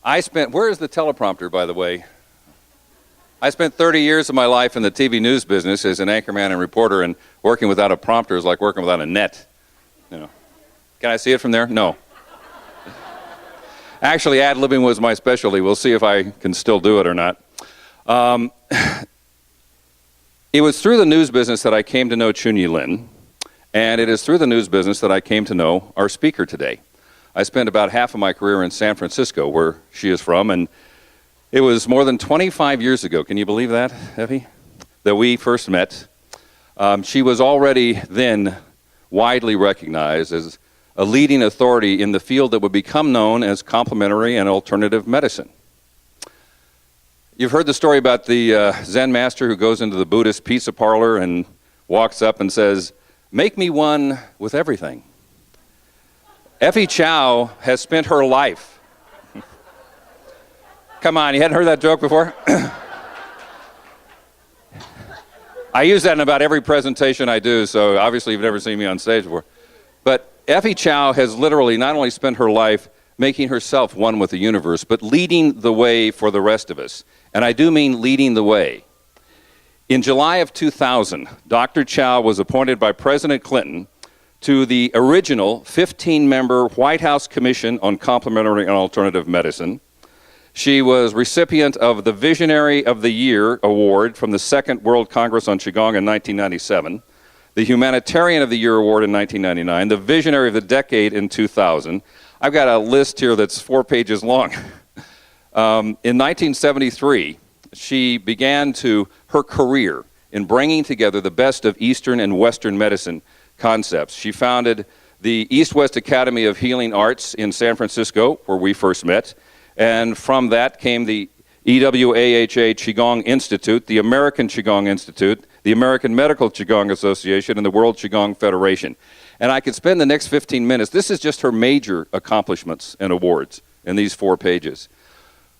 Where is the teleprompter, by the way? I spent 30 years of my life in the TV news business as an anchorman and reporter, and working without a prompter is like working without a net. You know. Can I see it from there? No. Actually, ad-libbing was my specialty. We'll see if I can still do it or not. It was through the news business that I came to know Chunyi Lin, and it is through the news business that I came to know our speaker today. I spent about half of my career in San Francisco, where she is from, and it was more than 25 years ago, can you believe that, Effie, that we first met. She was already then widely recognized as a leading authority in the field that would become known as complementary and alternative medicine. You've heard the story about the Zen master who goes into the Buddhist pizza parlor and walks up and says, "Make me one with everything." Effie Chow has spent her life. Come on, you hadn't heard that joke before? I use that in about every presentation I do, so obviously you've never seen me on stage before. But Effie Chow has literally not only spent her life making herself one with the universe, but leading the way for the rest of us. And I do mean leading the way. In July of 2000, Dr. Chow was appointed by President Clinton to the original 15-member White House Commission on Complementary and Alternative Medicine. She was recipient of the Visionary of the Year Award from the Second World Congress on Qigong in 1997, the Humanitarian of the Year Award in 1999, the Visionary of the Decade in 2000. I've got a list here that's 4 pages long. In 1973, she began her career in bringing together the best of Eastern and Western medicine concepts. She founded the East-West Academy of Healing Arts in San Francisco, where we first met, and from that came the EWAHA Qigong Institute, the American Qigong Institute, the American Medical Qigong Association, and the World Qigong Federation. And I could spend the next 15 minutes. This is just her major accomplishments and awards in these 4 pages.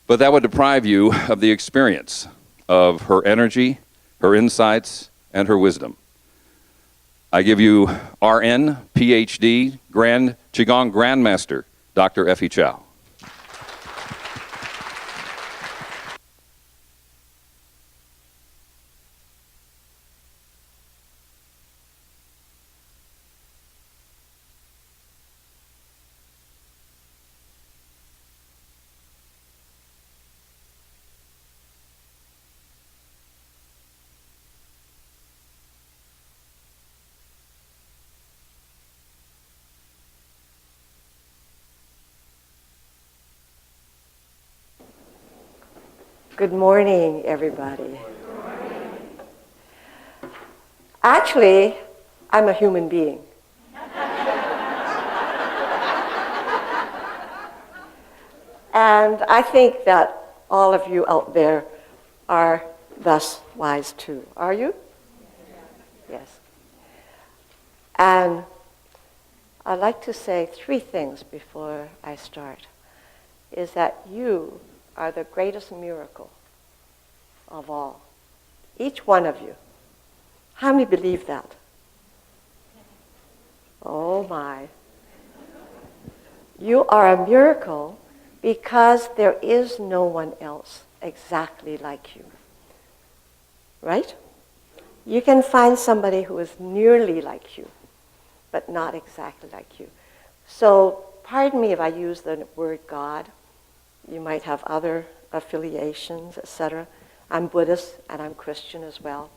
But that would deprive you of the experience of her energy, her insights, and her wisdom. I give you RN, PhD, Grand Qigong Grandmaster, Dr. Effie Chow. Good morning, everybody. Good morning. Actually, I'm a human being. And I think that all of you out there are thus wise too. Are you? Yes. And I'd like to say 3 things before I start. Is that you are the greatest miracle of all. Each one of you. How many believe that? Oh my. You are a miracle because there is no one else exactly like you. Right? You can find somebody who is nearly like you, but not exactly like you. So, pardon me if I use the word God. You might have other affiliations, etc. I'm Buddhist and I'm Christian as well.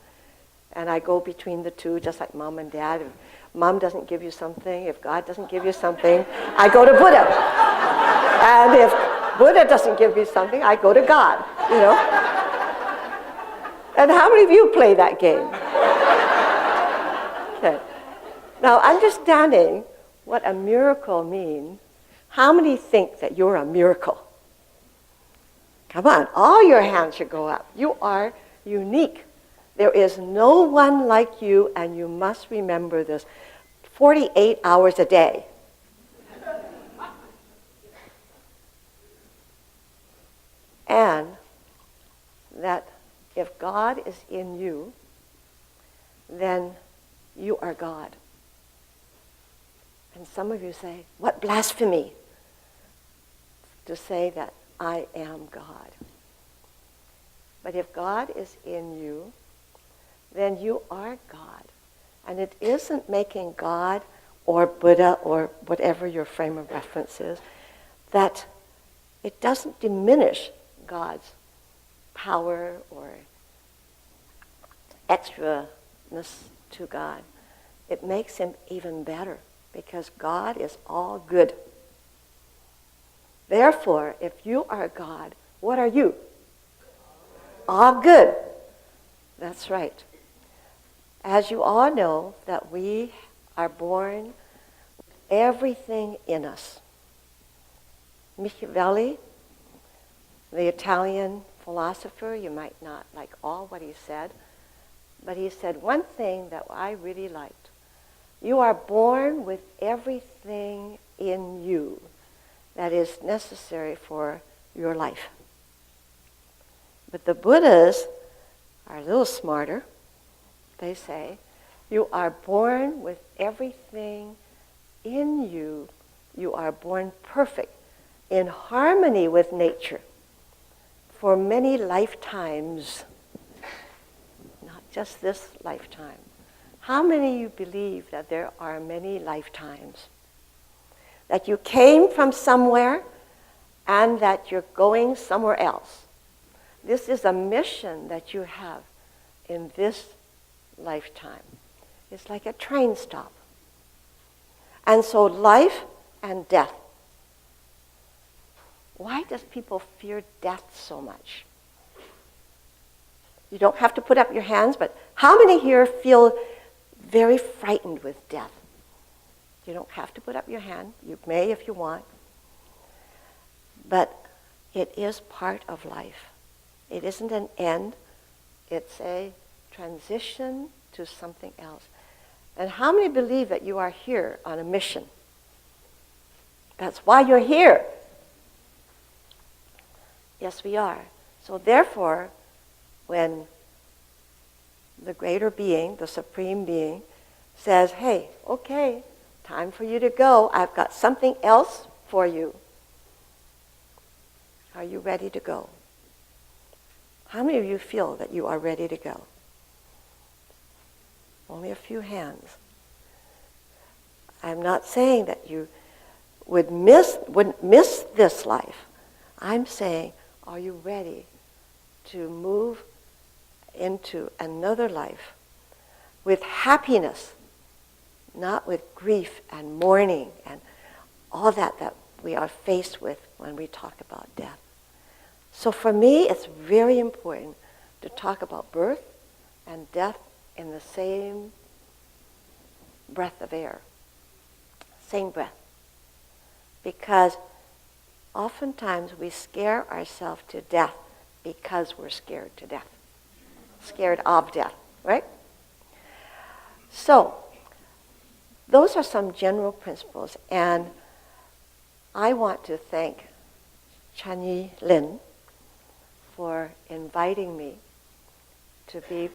And I go between the two, just like mom and dad. If mom doesn't give you something, if God doesn't give you something, I go to Buddha. And if Buddha doesn't give me something, I go to God, you know. And how many of you play that game? Okay. Now, understanding what a miracle means, how many think that you're a miracle? Come on, all your hands should go up. You are unique. There is no one like you, and you must remember this 48 hours a day. And that if God is in you, then you are God. And some of you say, what blasphemy! To say that I am God. But if God is in you, then you are God. And it isn't making God or Buddha or whatever your frame of reference is, that it doesn't diminish God's power or extraness to God. It makes him even better because God is all good. Therefore, if you are God, what are you? All good. That's right. As you all know, that we are born with everything in us. Machiavelli, the Italian philosopher, you might not like all what he said, but he said one thing that I really liked. You are born with everything in you that is necessary for your life. But the Buddhas are a little smarter. They say, you are born with everything in you. You are born perfect, in harmony with nature, for many lifetimes, not just this lifetime. How many of you believe that there are many lifetimes? That you came from somewhere and that you're going somewhere else. This is a mission that you have in this lifetime. It's like a train stop. And so life and death. Why does people fear death so much? You don't have to put up your hands, but how many here feel very frightened with death? You don't have to put up your hand. You may if you want. But it is part of life. It isn't an end. It's a transition to something else. And how many believe that you are here on a mission? That's why you're here. Yes, we are. So therefore, when the greater being, the supreme being, says, hey, okay, time for you to go. I've got something else for you. Are you ready to go? How many of you feel that you are ready to go? Only a few I'm not saying that you wouldn't miss this life. I'm saying, are you ready to move into another life with happiness, not with grief and mourning and all that we are faced with when we talk about death? So for me, it's very important to talk about birth and death in the same breath of air, same breath. Because oftentimes we scare ourselves to death because we're scared to death, scared of death, right? So those are some general principles, and I want to thank Chanyi Lin for inviting me to be